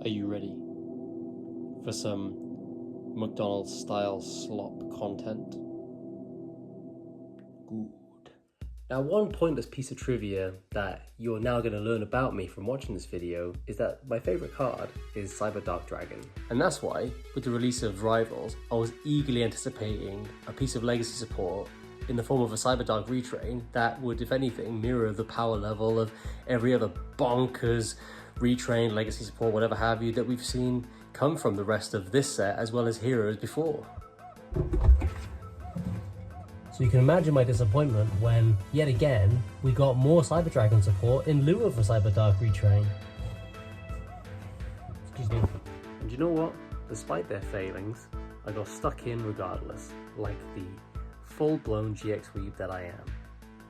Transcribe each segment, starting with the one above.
Are you ready for some McDonald's style slop content? Good. Now, one pointless piece of trivia that you're now going to learn about me from watching this video is that my favourite card is Cyber Dark Dragon. And that's why, with the release of Rivals, I was eagerly anticipating a piece of legacy support in the form of a Cyber Dark retrain that would, if anything, mirror the power level of every other bonkers retrain, legacy support, whatever have you, that we've seen come from the rest of this set as well as Heroes before. So you can imagine my disappointment when, yet again, we got more Cyber Dragon support in lieu of a Cyber Dark retrain. Excuse me. And you know what? Despite their failings, I got stuck in regardless, like the full-blown GX weeb that I am.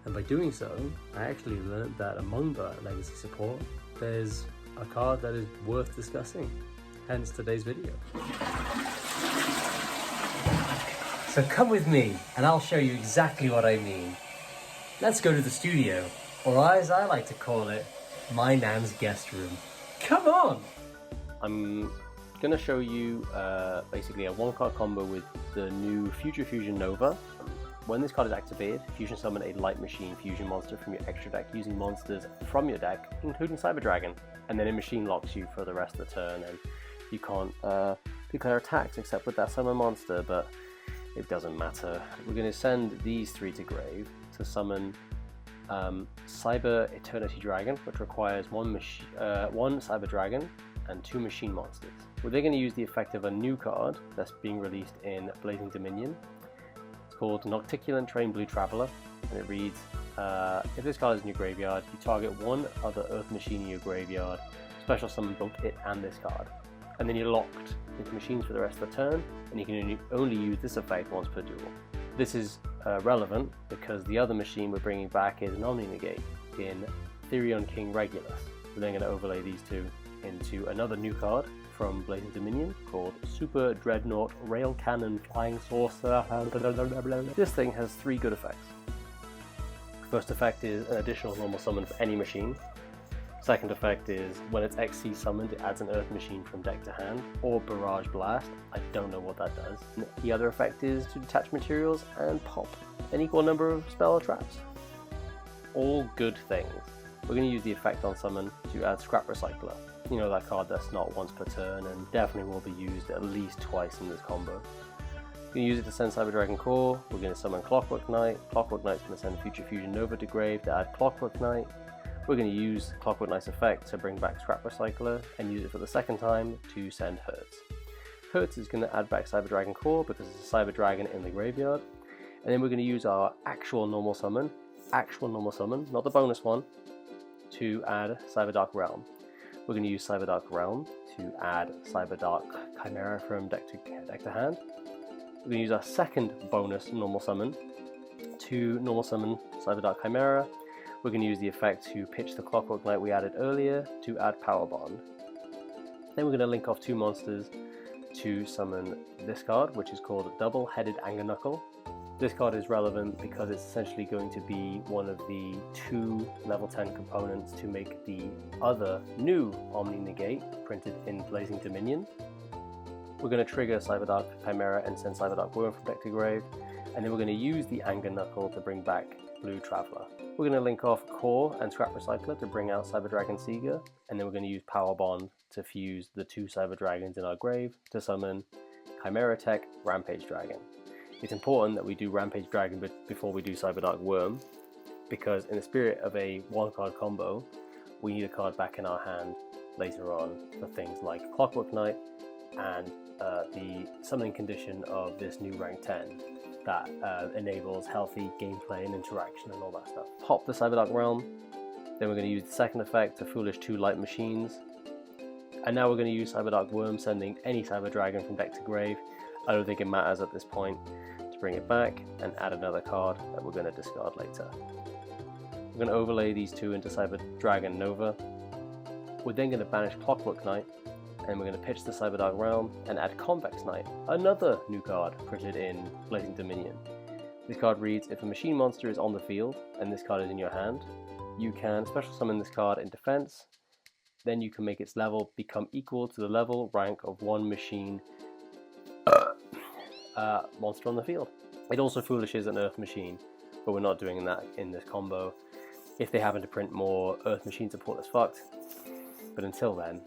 And by doing so, I actually learned that among the legacy support, there's a card that is worth discussing, hence today's video. So come with me, and I'll show you exactly what I mean. Let's go to the studio, or as I like to call it, my nan's guest room. Come on! I'm gonna show you basically a one-card combo with the new Future Fusion Nova. When this card is activated, Fusion summon a Light Machine Fusion monster from your extra deck using monsters from your deck, including Cyber Dragon, and then it machine locks you for the rest of the turn, and you can't declare attacks except with that summon monster, but it doesn't matter. We're going to send these three to grave to summon Cyber Eternity Dragon, which requires one Cyber Dragon and 2 machine monsters. We're then going to use the effect of a new card that's being released in Blazing Dominion. It's called Nocticulant Train Blue Traveler, and it reads, if this card is in your graveyard, you target one other Earth Machine in your graveyard, special summon both it and this card. And then you're locked into machines for the rest of the turn, and you can only use this effect once per duel. This is relevant because the other machine we're bringing back is an Omni Negate in Therion King Regulus. We're then going to overlay these two into another new card from Blazing Dominion called Super Dreadnought Rail Cannon Flying Saucer. This thing has 3 good effects. First effect is an additional normal summon for any machine. Second effect is when it's XC summoned, it adds an Earth Machine from deck to hand, or Barrage Blast. I don't know what that does. The other effect is to detach materials and pop an equal number of spell or traps. All good things. We're going to use the effect on summon to add Scrap Recycler. You know, that card that's not once per turn and definitely will be used at least twice in this combo. We're going to use it to send Cyber Dragon Core. We're going to summon Clockwork Knight. Clockwork Knight's going to send Future Fusion Nova to grave to add Clockwork Knight. We're going to use Clockwork Knight's effect to bring back Scrap Recycler and use it for the second time to send Hertz. Hertz is going to add back Cyber Dragon Core because it's a Cyber Dragon in the graveyard. And then we're going to use our actual normal summon, not the bonus one, to add Cyber Dark Realm. We're going to use Cyber Dark Realm to add Cyber Dark Chimera from deck to hand. We're going to use our second bonus normal summon to normal summon Cyber Dark Chimera. We're going to use the effect to pitch the Clockwork Knight we added earlier to add Power Bond. Then we're going to link off 2 monsters to summon this card, which is called Double-Headed Anger Knuckle. This card is relevant because it's essentially going to be one of the 2 level 10 components to make the other new Omni Negate printed in Blazing Dominion. We're going to trigger Cyber Dark Chimera and send Cyber Dark Worm from deck to grave, and then we're going to use the Anger Knuckle to bring back Blue Traveler. We're going to link off Core and Scrap Recycler to bring out Cyber Dragon Seeger, and then we're going to use Power Bond to fuse the 2 Cyber Dragons in our grave to summon Chimera Tech Rampage Dragon. It's important that we do Rampage Dragon before we do Cyber Dark Worm, because in the spirit of a 1-card combo, we need a card back in our hand later on for things like Clockwork Knight and the summoning condition of this new rank 10 that enables healthy gameplay and interaction and all that stuff. Pop the Cyber Dark Realm, then we're going to use the second effect to foolish 2 Light Machines, and now we're going to use Cyber Dark Worm, sending any Cyber Dragon from deck to grave. I don't think it matters at this point, to bring it back and add another card that we're going to discard later. We're going to overlay these 2 into Cyber Dragon Nova. We're then going to banish Clockwork Knight, and we're going to pitch the Cyber Dark Realm and add Convex Knight, another new card printed in Blazing Dominion. This card reads, if a machine monster is on the field and this card is in your hand, you can special summon this card in defense then you can make its level become equal to the level rank of one machine monster on the field. It also foolishes an Earth machine, but we're not doing that in this combo. If they happen to print more Earth machine support, that's fucked. But until then,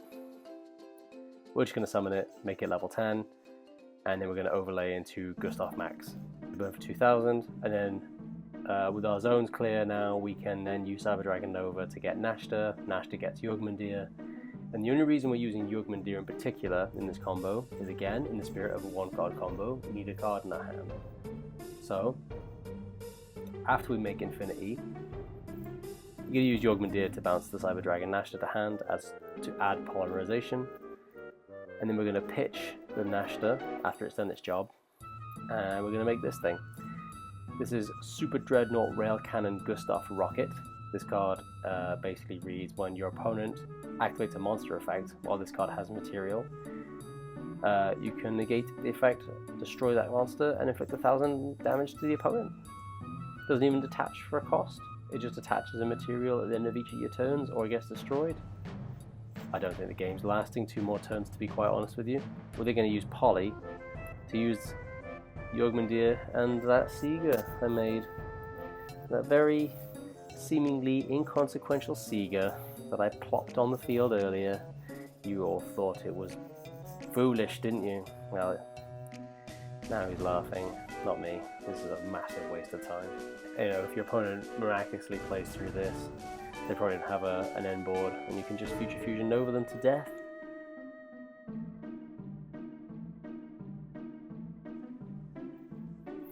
we're just going to summon it, make it level 10, and then we're going to overlay into Gustav Max. Burn for 2000, and then with our zones clear now, we can then use Cyber Dragon Nova to get Nashta. Nashta gets Jörmungandr. And the only reason we're using Jörmungandr in particular in this combo is, again, in the spirit of a one-card combo, we need a card in our hand. So, after we make Infinity, we're going to use Jörmungandr to bounce the Cyber Dragon Nashta to hand as to add Polymerization. And then we're going to pitch the Nashta after it's done its job. And we're going to make this thing. This is Super Dreadnought Rail Cannon Gustav Rocket. This card basically reads when your opponent activates a monster effect while this card has material. You can negate the effect, destroy that monster, and inflict 1000 damage to the opponent. Doesn't even detach for a cost. It just attaches a material at the end of each of your turns, or it gets destroyed. I don't think the game's lasting 2 more turns, to be quite honest with you. Well, they're going to use Poly to use Jörmungandr and that Seeger I made. That very seemingly inconsequential Seeger that I plopped on the field earlier. You all thought it was foolish, didn't you? Well, now he's laughing, not me. This is a massive waste of time. You know, if your opponent miraculously plays through this, they probably don't have an end board, and you can just Future Fusion over them to death.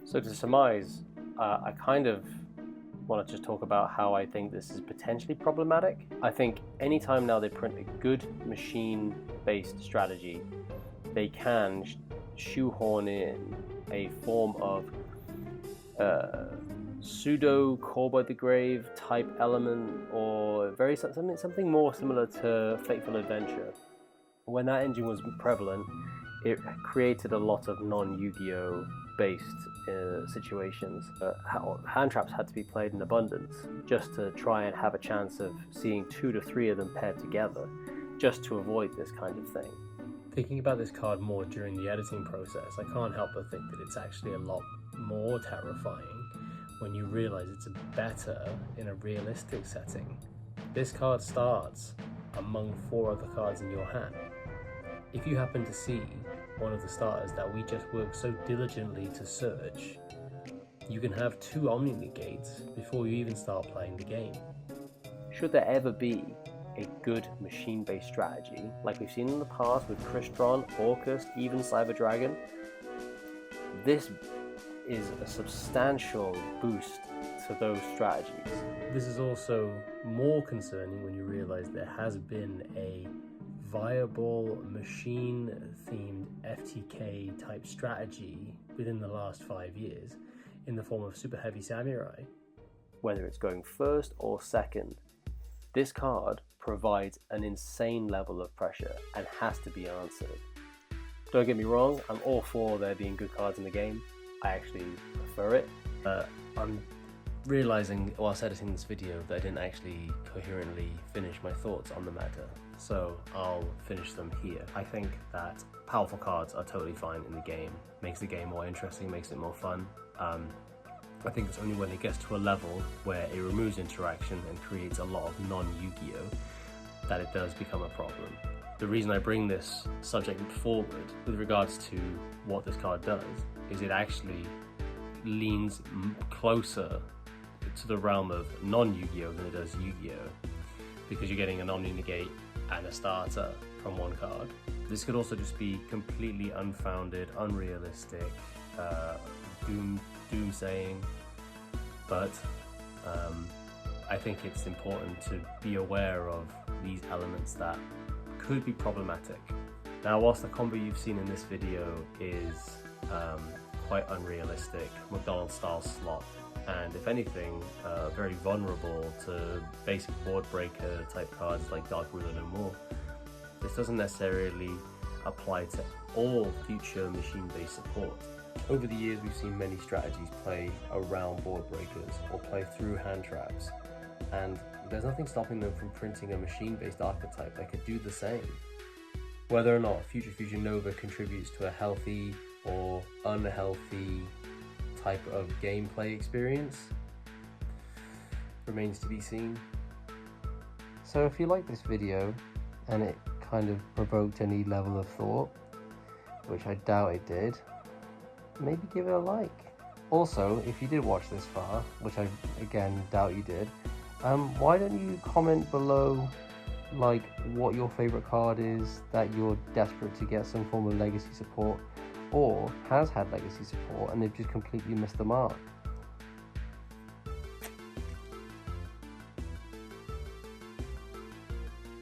So to surmise, I kind of want to just talk about how I think this is potentially problematic. I think anytime now they print a good machine-based strategy, they can shoehorn in a form of pseudo Call by the Grave type element, or something more similar to Fateful Adventure. When that engine was prevalent, it created a lot of non-Yu-Gi-Oh based situations. Hand traps had to be played in abundance just to try and have a chance of seeing 2 to 3 of them paired together, just to avoid this kind of thing. Thinking about this card more during the editing process, I can't help but think that it's actually a lot more terrifying when you realize it's better in a realistic setting. This card starts among 4 other cards in your hand. If you happen to see one of the starters that we just worked so diligently to search, you can have 2 Omni Negates before you even start playing the game. Should there ever be a good machine-based strategy, like we've seen in the past with Crystron, Orcust, even Cyber Dragon, this is a substantial boost to those strategies. This is also more concerning when you realize there has been a viable machine-themed FTK type strategy within the last 5 years in the form of Super Heavy Samurai. Whether it's going first or second, this card provides an insane level of pressure and has to be answered. Don't get me wrong, I'm all for there being good cards in the game. I actually prefer it. I'm realizing whilst editing this video that I didn't actually coherently finish my thoughts on the matter, so I'll finish them here. I think that powerful cards are totally fine in the game. Makes the game more interesting, makes it more fun. I think it's only when it gets to a level where it removes interaction and creates a lot of non-Yu-Gi-Oh! That it does become a problem. The reason I bring this subject forward with regards to what this card does is it actually leans closer to the realm of non-Yu-Gi-Oh! Than it does Yu-Gi-Oh! Because you're getting an Omni Negate and a starter from one card. This could also just be completely unfounded, unrealistic, doomsaying, but I think it's important to be aware of these elements that could be problematic. Now, whilst the combo you've seen in this video is quite unrealistic, McDonald's style slot, and if anything, very vulnerable to basic board breaker type cards like Dark Ruler No More, this doesn't necessarily apply to all future machine-based support. Over the years, we've seen many strategies play around board breakers or play through hand traps, and there's nothing stopping them from printing a machine-based archetype that could do the same. Whether or not Future Fusion Nova contributes to a healthy or unhealthy type of gameplay experience remains to be seen. So if you like this video and it kind of provoked any level of thought, which I doubt it did, maybe give it a like. Also, if you did watch this far, which I again doubt you did, why don't you comment below like what your favorite card is that you're desperate to get some form of legacy support, or has had legacy support and they've just completely missed the mark.